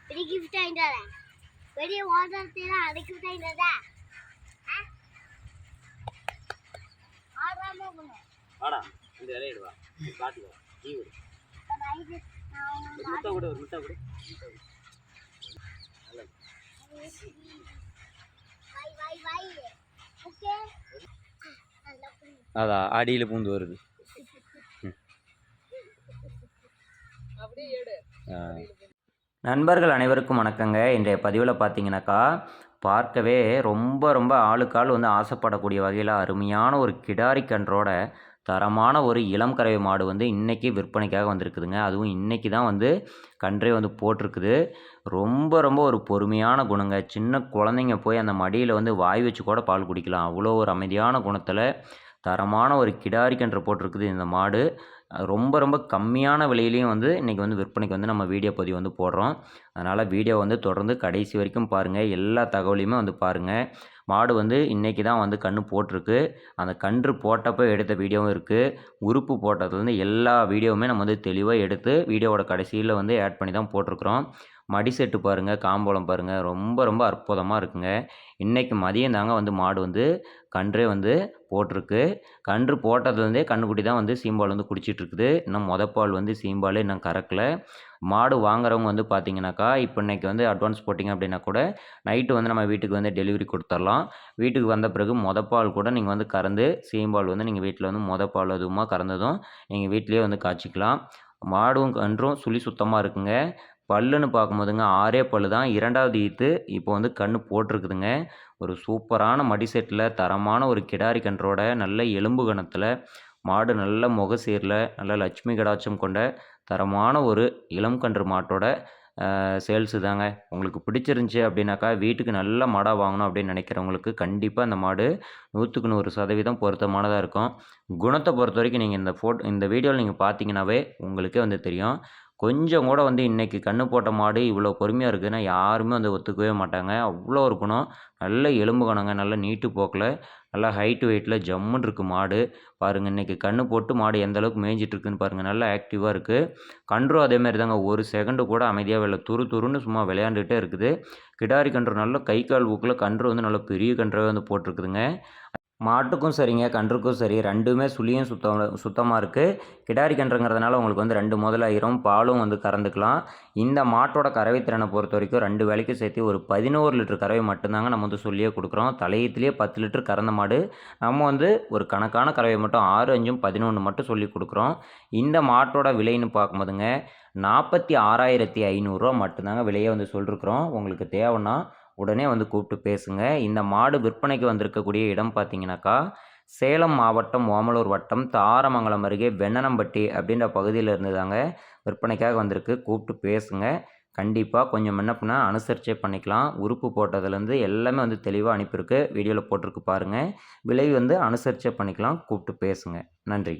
பெரிய கிஃப்ட் ஆயிட்டா பெரிய வாட்டர் அது கிஃப்ட் ஆயிட்டா ஆடாம போங்க வாடா இந்த இலையிடுவா காட்டுவா நீ விடு முட்டை விடு ஒரு முட்டை விடு அதான் அடியில் பூந்து வருது. நண்பர்கள் அனைவருக்கும் வணக்கங்க. இன்றைய பதிவில் பார்த்தீங்கன்னாக்கா பார்க்கவே ரொம்ப ரொம்ப ஆளுக்கு ஆள் வந்து ஆசைப்படக்கூடிய வகையில் அருமையான ஒரு கிடாரி கன்றோட தரமான ஒரு இளம் கறவை மாடு வந்து இன்றைக்கி விற்பனைக்காக வந்திருக்குதுங்க. அதுவும் இன்றைக்கி தான் வந்து கன்றே வந்து போட்டிருக்குது. ரொம்ப ரொம்ப ஒரு பொறுமையான குணங்க. சின்ன குழந்தைங்க போய் அந்த மடியில் வந்து வாய் வச்சு கூட பால் குடிக்கலாம். அவ்வளோ ஒரு அமைதியான குணத்தில் தரமான ஒரு கிடாரி கன்று போட்டிருக்குது இந்த மாடு. ரொம்ப ரொம்ப கம்மியான விலையிலையும் வந்து இன்றைக்கி வந்து விற்பனைக்கு வந்து நம்ம வீடியோ பதிவு வந்து போடுறோம். அதனால் வீடியோ வந்து தொடர்ந்து கடைசி வரைக்கும் பாருங்கள். எல்லா தகவலையுமே வந்து பாருங்கள். மாடு வந்து இன்றைக்கி தான் வந்து கன்று போட்டிருக்கு. அந்த கன்று போட்டப்போ எடுத்த வீடியோவும் இருக்குது. உறுப்பு போட்டதுலேருந்து எல்லா வீடியோவுமே நம்ம வந்து தெளிவாக எடுத்து வீடியோவோட கடைசியில் வந்து ஆட் பண்ணி தான் போட்டிருக்கிறோம். மடி செட்டு பாருங்கள், காம்போலம் பாருங்கள், ரொம்ப ரொம்ப அற்புதமாக இருக்குங்க. இன்றைக்கி மதியம் தாங்க வந்து மாடு வந்து கன்றே வந்து போட்டிருக்கு. கன்று போட்டதுலேருந்தே கன்றுக்குட்டி தான் வந்து சீம்பால் வந்து குடிச்சிட்ருக்குது. இன்னும் மொதப்பால் வந்து சீம்பால் இன்னும் கறக்கலை. மாடு வாங்குறவங்க வந்து பார்த்தீங்கன்னாக்கா இப்போ இன்றைக்கி வந்து அட்வான்ஸ் போட்டிங்க அப்படின்னா கூட நைட்டு வந்து நம்ம வீட்டுக்கு வந்து டெலிவரி கொடுத்துர்லாம். வீட்டுக்கு வந்த பிறகு மொதப்பால் கூட நீங்கள் வந்து கறந்து சீம்பால் வந்து நீங்கள் வீட்டில் வந்து மொதப்பால் அதுவுமா கறந்ததும் நீங்கள் வீட்டிலேயே வந்து காய்ச்சிக்கலாம். மாடும் கன்றும் சுழி சுத்தமாக இருக்குங்க. பல்லுன்னு பார்க்கும்போதுங்க 6 பல்லு தான். 2வது ஈத்து இப்போ வந்து கன்று போட்டிருக்குதுங்க. ஒரு சூப்பரான மடி செட்டில் தரமான ஒரு கிடாரி கன்றோட நல்ல எலும்பு கணத்தில் மாடு நல்ல முகசீரில் நல்ல லட்சுமி கடாட்சம் கொண்ட தரமான ஒரு இளம் கன்று மாட்டோட சேல்ஸு தாங்க. உங்களுக்கு பிடிச்சிருந்துச்சி அப்படின்னாக்கா வீட்டுக்கு நல்ல மாடாக வாங்கணும் அப்படின்னு நினைக்கிறவங்களுக்கு கண்டிப்பாக இந்த மாடு 100க்கு 100% பொருத்தமானதாக இருக்கும். குணத்தை பொறுத்த வரைக்கும் நீங்கள் இந்த வீடியோவில் நீங்கள் பார்த்தீங்கன்னாவே உங்களுக்கே வந்து தெரியும். கொஞ்சம் கூட வந்து இன்றைக்கி கன்று போட்ட மாடு இவ்வளோ பொறுமையாக இருக்குதுன்னா யாருமே வந்து ஒத்துக்கவே மாட்டாங்க. அவ்வளோ ஒரு குணம். நல்ல எலும்பு கணங்க, நல்ல நீட்டு போக்கில், நல்லா ஹைட்டு வெயிட்டில் ஜம்முன்னு இருக்குது மாடு. பாருங்கள் இன்றைக்கி கன்று போட்டு மாடு எந்த அளவுக்கு மேய்ஞ்சிட்ருக்குன்னு பாருங்கள். நல்லா ஆக்டிவாக இருக்குது. கன்றும் அதேமாரி தாங்க. ஒரு செகண்டு கூட அமைதியாக இல்லை. துருன்னு சும்மா விளையாண்டுகிட்டே இருக்குது. கிடாரி கன்று நல்ல கை கால் ஊக்கில் கன்று வந்து நல்ல பெரிய கன்றாகவே வந்து போட்டிருக்குதுங்க. மாட்டுக்கும் சரிங்க, கன்றுக்கும் சரி 2மே சுழியும் சுத்தமாக இருக்குது. கிடாரி கன்றுங்கிறதுனால உங்களுக்கு வந்து 2 முதலாயிரும் பாலும் வந்து கறந்துக்கலாம். இந்த மாட்டோட கறவை திறனை பொறுத்த வரைக்கும் 2 வேளைக்கும் சேர்த்து ஒரு 11 லிட்டர் கறவை மட்டும்தாங்க நம்ம வந்து சொல்லியே கொடுக்குறோம். தலையத்துலேயே 10 லிட்டர் கறந்த மாடு நம்ம வந்து ஒரு கணக்கான கறவை மட்டும் 6, 5, 11 மட்டும் சொல்லி கொடுக்குறோம். இந்த மாட்டோட விலைன்னு பார்க்கும்போதுங்க 46,500 மட்டும்தாங்க விலையை வந்து சொல்லிருக்கிறோம். உங்களுக்கு தேவைன்னா உடனே வந்து கூப்பிட்டு பேசுங்க. இந்த மாடு விற்பனைக்கு வந்திருக்கக்கூடிய இடம் பார்த்தீங்கன்னாக்கா சேலம் மாவட்டம் ஓமலூர் வட்டம் தாரமங்கலம் அருகே வெண்ணனம்பட்டி அப்படின்ற பகுதியில் இருந்து தாங்க விற்பனைக்காக வந்திருக்கு. கூப்பிட்டு பேசுங்க. கண்டிப்பாக கொஞ்சம் முன்ன பின்ன அனுசரிச்சே பண்ணிக்கலாம். உறுப்பு போட்டதுலேருந்து எல்லாமே வந்து தெளிவாக அனுப்பியிருக்கு. வீடியோவில் போட்டிருக்கு பாருங்கள். விலை வந்து அனுசரிச்சே பண்ணிக்கலாம். கூப்பிட்டு பேசுங்க. நன்றி.